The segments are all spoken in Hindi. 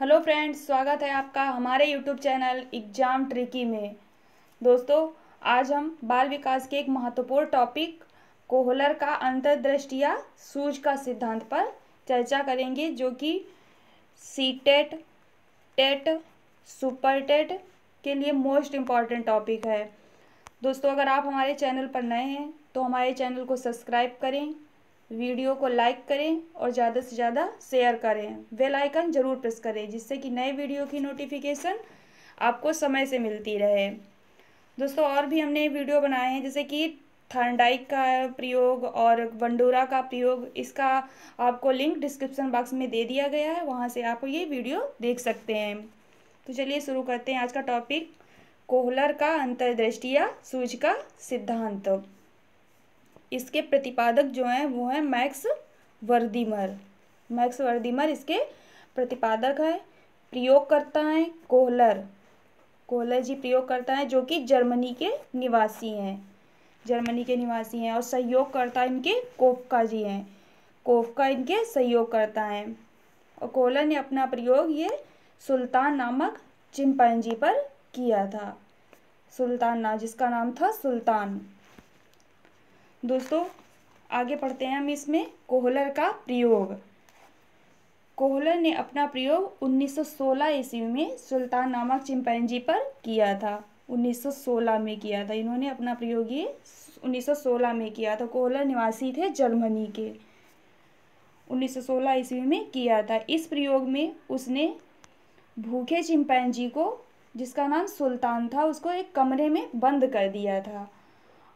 हेलो फ्रेंड्स, स्वागत है आपका हमारे यूट्यूब चैनल एग्जाम ट्रिकी में। दोस्तों, आज हम बाल विकास के एक महत्वपूर्ण टॉपिक कोहलर का अंतर्दृष्टि या सूझ का सिद्धांत पर चर्चा करेंगे, जो कि सीटेट, टेट, सुपर टेट के लिए मोस्ट इम्पॉर्टेंट टॉपिक है। दोस्तों, अगर आप हमारे चैनल पर नए हैं तो हमारे चैनल को सब्सक्राइब करें, वीडियो को लाइक करें और ज़्यादा से ज़्यादा शेयर करें। बेल आइकन ज़रूर प्रेस करें, जिससे कि नए वीडियो की नोटिफिकेशन आपको समय से मिलती रहे। दोस्तों, और भी हमने वीडियो बनाए हैं, जैसे कि थॉर्नडाइक का प्रयोग और बंडूरा का प्रयोग। इसका आपको लिंक डिस्क्रिप्शन बॉक्स में दे दिया गया है, वहाँ से आप ये वीडियो देख सकते हैं। तो चलिए शुरू करते हैं आज का टॉपिक, कोहलर का अंतर्दृष्टि या सूझ का सिद्धांत। इसके प्रतिपादक जो हैं वो हैं मैक्स वर्दीमर इसके प्रतिपादक है। प्रयोगकर्ता हैं कोहलर जी प्रयोगकर्ता हैं, जो कि जर्मनी के निवासी हैं। और सहयोगकर्ता इनके कोफका जी हैं। कोफका इनके सहयोगकर्ता हैं। और कोहलर ने अपना प्रयोग ये सुल्तान नामक चिंपैंजी पर किया था। जिसका नाम था सुल्तान। दोस्तों, आगे पढ़ते हैं हम इसमें कोहलर का प्रयोग। कोहलर ने अपना प्रयोग 1916 ईस्वी में सुल्तान नामक चिंपैंजी पर किया था। 1916 में किया था इन्होंने अपना प्रयोग, ये 1916 में किया था। कोहलर निवासी थे जर्मनी के। 1916 ईस्वी में किया था। इस प्रयोग में उसने भूखे चिंपैंजी को, जिसका नाम सुल्तान था, उसको एक कमरे में बंद कर दिया था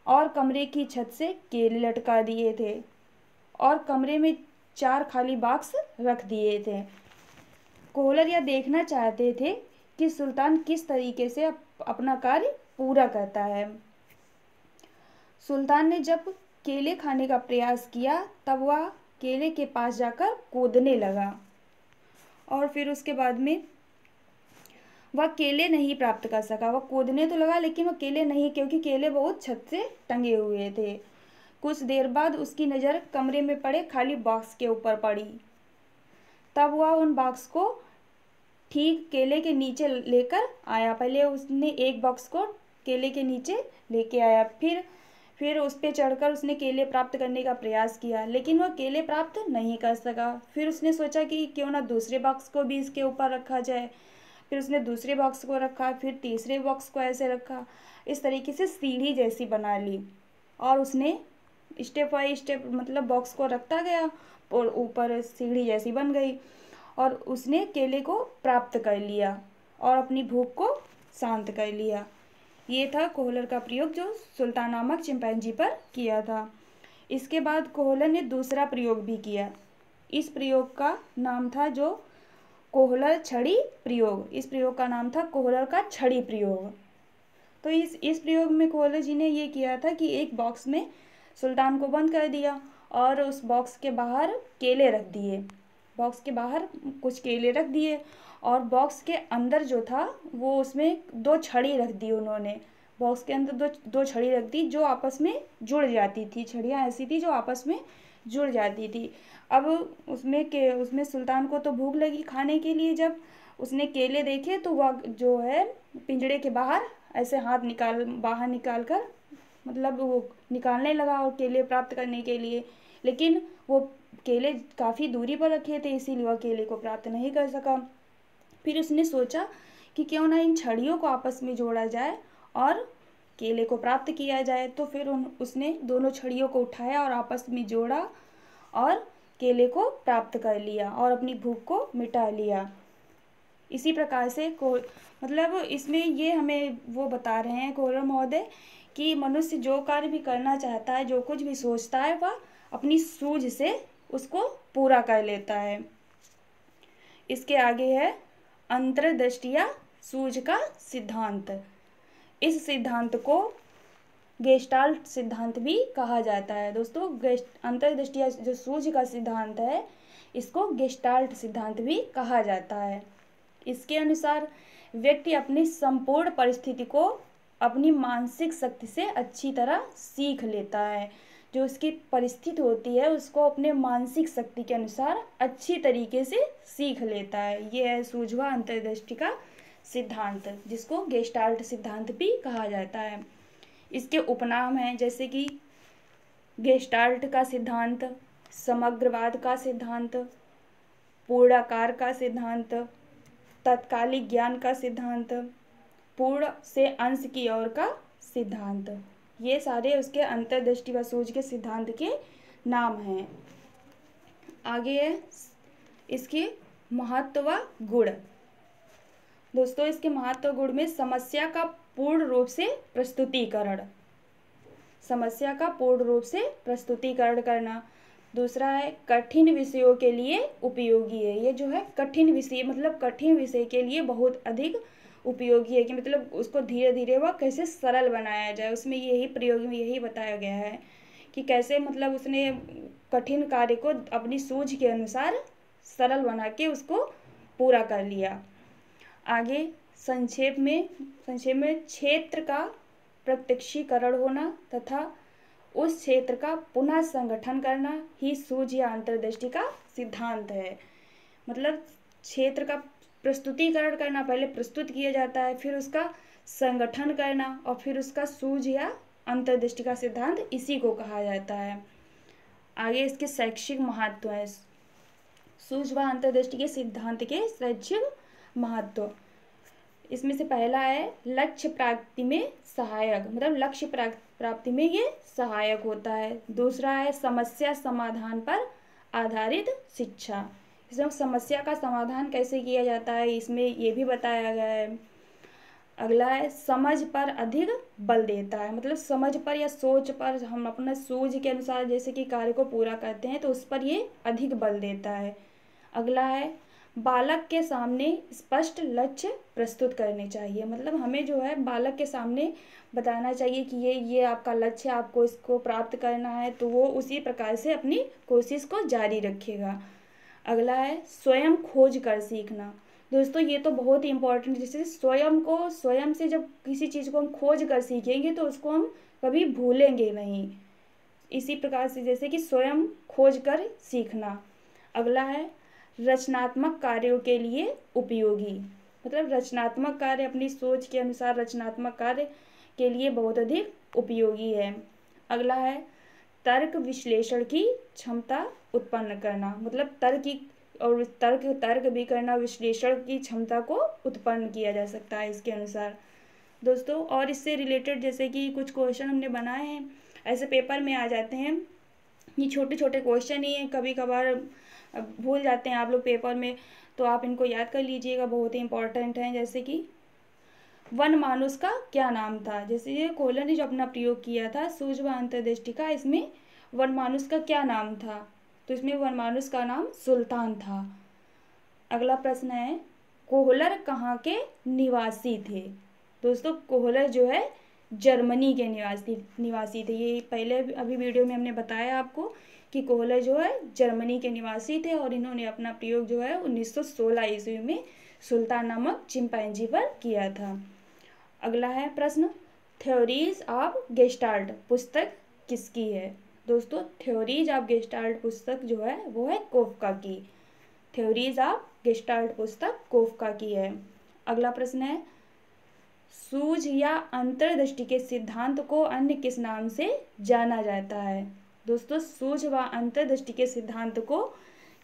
और कमरे की छत से केले लटका दिए थे और कमरे में 4 खाली बॉक्स रख दिए थे। कोहलर यह देखना चाहते थे कि सुल्तान किस तरीके से अपना कार्य पूरा करता है। सुल्तान ने जब केले खाने का प्रयास किया, तब वह केले के पास जाकर कूदने लगा और फिर उसके बाद में वह केले नहीं प्राप्त कर सका। वह कूदने तो लगा, लेकिन वह केले नहीं, क्योंकि केले बहुत छत से टंगे हुए थे। कुछ देर बाद उसकी नज़र कमरे में पड़े खाली बॉक्स के ऊपर पड़ी। तब वह उन बॉक्स को ठीक केले के नीचे लेकर आया। पहले उसने एक बॉक्स को केले के नीचे लेके आया, फिर उस पर चढ़कर उसने केले प्राप्त करने का प्रयास किया, लेकिन वह केले प्राप्त नहीं कर सका। फिर उसने सोचा कि क्यों ना दूसरे बॉक्स को भी इसके ऊपर रखा जाए। फिर उसने दूसरे बॉक्स को रखा, फिर तीसरे बॉक्स को ऐसे रखा। इस तरीके से सीढ़ी जैसी बना ली और उसने स्टेप बाय स्टेप, मतलब बॉक्स को रखता गया और ऊपर सीढ़ी जैसी बन गई और उसने केले को प्राप्त कर लिया और अपनी भूख को शांत कर लिया। ये था कोहलर का प्रयोग, जो सुल्तान नामक चिंपैंजी पर किया था। इसके बाद कोहलर ने दूसरा प्रयोग भी किया। इस प्रयोग का नाम था जो कोहलर छड़ी प्रयोग। इस प्रयोग का नाम था कोहलर का छड़ी प्रयोग। तो इस प्रयोग में कोहलर जी ने ये किया था कि एक बॉक्स में सुल्तान को बंद कर दिया और उस बॉक्स के बाहर केले रख दिए। बॉक्स के बाहर कुछ केले रख दिए और बॉक्स के अंदर जो था वो, उसमें 2 छड़ी रख दी उन्होंने। बॉक्स के अंदर दो छड़ी रख दी, जो आपस में जुड़ जाती थी। छड़ियाँ ऐसी थी जो आपस में जुड़ जाती थी। अब उसमें सुल्तान को तो भूख लगी खाने के लिए। जब उसने केले देखे तो वह जो है पिंजड़े के बाहर ऐसे हाथ बाहर निकाल कर, मतलब वो निकालने लगा और केले प्राप्त करने के लिए, लेकिन वो केले काफ़ी दूरी पर रखे थे, इसीलिए वह केले को प्राप्त नहीं कर सका। फिर उसने सोचा कि क्यों ना इन छड़ियों को आपस में जोड़ा जाए और केले को प्राप्त किया जाए। तो फिर उसने दोनों छड़ियों को उठाया और आपस में जोड़ा और केले को प्राप्त कर लिया और अपनी भूख को मिटा लिया। इसी प्रकार से मतलब इसमें ये हमें वो बता रहे हैं कोहलर महोदय कि मनुष्य जो कार्य भी करना चाहता है, जो कुछ भी सोचता है, वह अपनी सूझ से उसको पूरा कर लेता है। इसके आगे है अंतर्दृष्टि या सूझ का सिद्धांत। इस सिद्धांत को गेस्टाल्ट सिद्धांत भी कहा जाता है। दोस्तों, अंतर्दृष्टि या जो सूझ का सिद्धांत है, इसको गेस्टाल्ट सिद्धांत भी कहा जाता है। इसके अनुसार व्यक्ति अपनी संपूर्ण परिस्थिति को अपनी मानसिक शक्ति से अच्छी तरह सीख लेता है। जो उसकी परिस्थिति होती है उसको अपने मानसिक शक्ति के अनुसार अच्छी तरीके से सीख लेता है। ये है सूझबूझ अंतर्दृष्टि का सिद्धांत, जिसको गेस्टाल्ट सिद्धांत भी कहा जाता है। इसके उपनाम हैं जैसे कि गेस्टाल्ट का सिद्धांत, समग्रवाद का सिद्धांत, पूर्णाकार का सिद्धांत, तत्कालिक ज्ञान का सिद्धांत, पूर्ण से अंश की ओर का सिद्धांत। ये सारे उसके अंतर्दृष्टि व सूझ के सिद्धांत के नाम हैं। आगे है इसके महत्व व गुण। दोस्तों इसके महत्व गुण में समस्या का पूर्ण रूप से प्रस्तुतिकरण, समस्या का पूर्ण रूप से प्रस्तुतिकरण करना। दूसरा है कठिन विषयों के लिए उपयोगी है। ये जो है कठिन विषय मतलब कठिन विषय के लिए बहुत अधिक उपयोगी है कि मतलब उसको धीरे धीरे वह कैसे सरल बनाया जाए। उसमें यही प्रयोग में यही बताया गया है कि कैसे मतलब उसने कठिन कार्य को अपनी सूझ के अनुसार सरल बना के उसको पूरा कर लिया। आगे संक्षेप में क्षेत्र का प्रत्यक्षीकरण होना तथा उस क्षेत्र का पुनः संगठन करना ही सूझ या अंतर्दृष्टि का सिद्धांत है। मतलब क्षेत्र का प्रस्तुतिकरण करना, पहले प्रस्तुत किया जाता है, फिर उसका संगठन करना और फिर उसका सूझ या अंतर्दृष्टि का सिद्धांत, इसी को कहा जाता है। आगे इसके शैक्षिक महत्व है। सूझ व अंतर्दृष्टि के सिद्धांत के शैक्षिक महत्व, इसमें से पहला है लक्ष्य प्राप्ति में सहायक, मतलब लक्ष्य प्राप्ति में ये सहायक होता है। दूसरा है समस्या समाधान पर आधारित शिक्षा, इसमें समस्या का समाधान कैसे किया जाता है इसमें ये भी बताया गया है। अगला है समझ पर अधिक बल देता है, मतलब समझ पर या सोच पर, हम अपना सूझ के अनुसार जैसे कि कार्य को पूरा करते हैं तो उस पर ये अधिक बल देता है। अगला है बालक के सामने स्पष्ट लक्ष्य प्रस्तुत करने चाहिए, मतलब हमें जो है बालक के सामने बताना चाहिए कि ये आपका लक्ष्य है, आपको इसको प्राप्त करना है, तो वो उसी प्रकार से अपनी कोशिश को जारी रखेगा। अगला है स्वयं खोज कर सीखना। दोस्तों ये तो बहुत ही इम्पोर्टेंट, जैसे स्वयं से जब किसी चीज़ को हम खोज कर सीखेंगे तो उसको हम कभी भूलेंगे नहीं। इसी प्रकार से जैसे कि स्वयं खोज कर सीखना। अगला है रचनात्मक कार्यों के लिए उपयोगी, मतलब रचनात्मक कार्य अपनी सोच के अनुसार रचनात्मक कार्य के लिए बहुत अधिक उपयोगी है। अगला है तर्क विश्लेषण की क्षमता उत्पन्न करना, मतलब तर्क भी करना, विश्लेषण की क्षमता को उत्पन्न किया जा सकता है इसके अनुसार। दोस्तों और इससे रिलेटेड जैसे कि कुछ क्वेश्चन हमने बनाए हैं, ऐसे पेपर में आ जाते हैं। ये छोटे छोटे क्वेश्चन ही हैं, कभी कभार भूल जाते हैं आप लोग पेपर में, तो आप इनको याद कर लीजिएगा, बहुत ही इंपॉर्टेंट हैं। जैसे कि वन मानुष का क्या नाम था, जैसे ये कोहलर ने जो अपना प्रयोग किया था सूझ व अंतर्दृष्टि का, इसमें वन मानुष का क्या नाम था, तो इसमें वन मानुष का नाम सुल्तान था। अगला प्रश्न है कोहलर कहाँ के निवासी थे। दोस्तों कोहलर जो है जर्मनी के निवासी थे। ये पहले अभी वीडियो में हमने बताया आपको कि कोहलर जो है जर्मनी के निवासी थे और इन्होंने अपना प्रयोग जो है 1916 ईस्वी में सुल्तान नामक चिंपैंजी पर किया था। अगला है प्रश्न थ्योरीज ऑफ गेस्टाल्ट पुस्तक किसकी है। दोस्तों थ्योरीज ऑफ गेस्टाल्ट पुस्तक जो है वो है कोफका की। थ्योरीज ऑफ गेस्टाल्ट पुस्तक कोफका की है। अगला प्रश्न है सूझ या अंतर्दृष्टि के सिद्धांत को अन्य किस नाम से जाना जाता है। दोस्तों सूझ व अंतर्दृष्टि के सिद्धांत को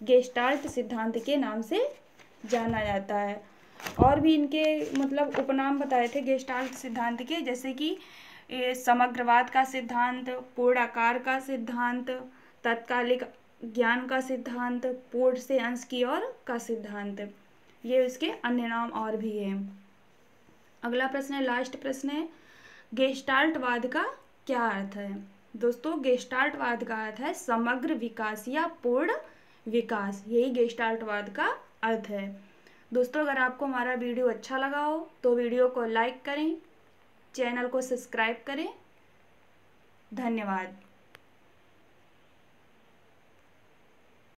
गेस्टाल्ट सिद्धांत के नाम से जाना जाता है। और भी इनके मतलब उपनाम बताए थे गेस्टाल्ट सिद्धांत के, जैसे कि समग्रवाद का सिद्धांत, पूर्णाकार का सिद्धांत, तत्कालिक ज्ञान का सिद्धांत, पूर्ण से अंश की ओर का सिद्धांत, ये इसके अन्य नाम और भी हैं। अगला प्रश्न है, लास्ट प्रश्न है गेस्टाल्टवाद का क्या अर्थ है। दोस्तों गेस्टाल्टवाद का अर्थ है समग्र विकास या पूर्ण विकास, यही गेस्टाल्टवाद का अर्थ है। दोस्तों अगर आपको हमारा वीडियो अच्छा लगा हो तो वीडियो को लाइक करें, चैनल को सब्सक्राइब करें। धन्यवाद।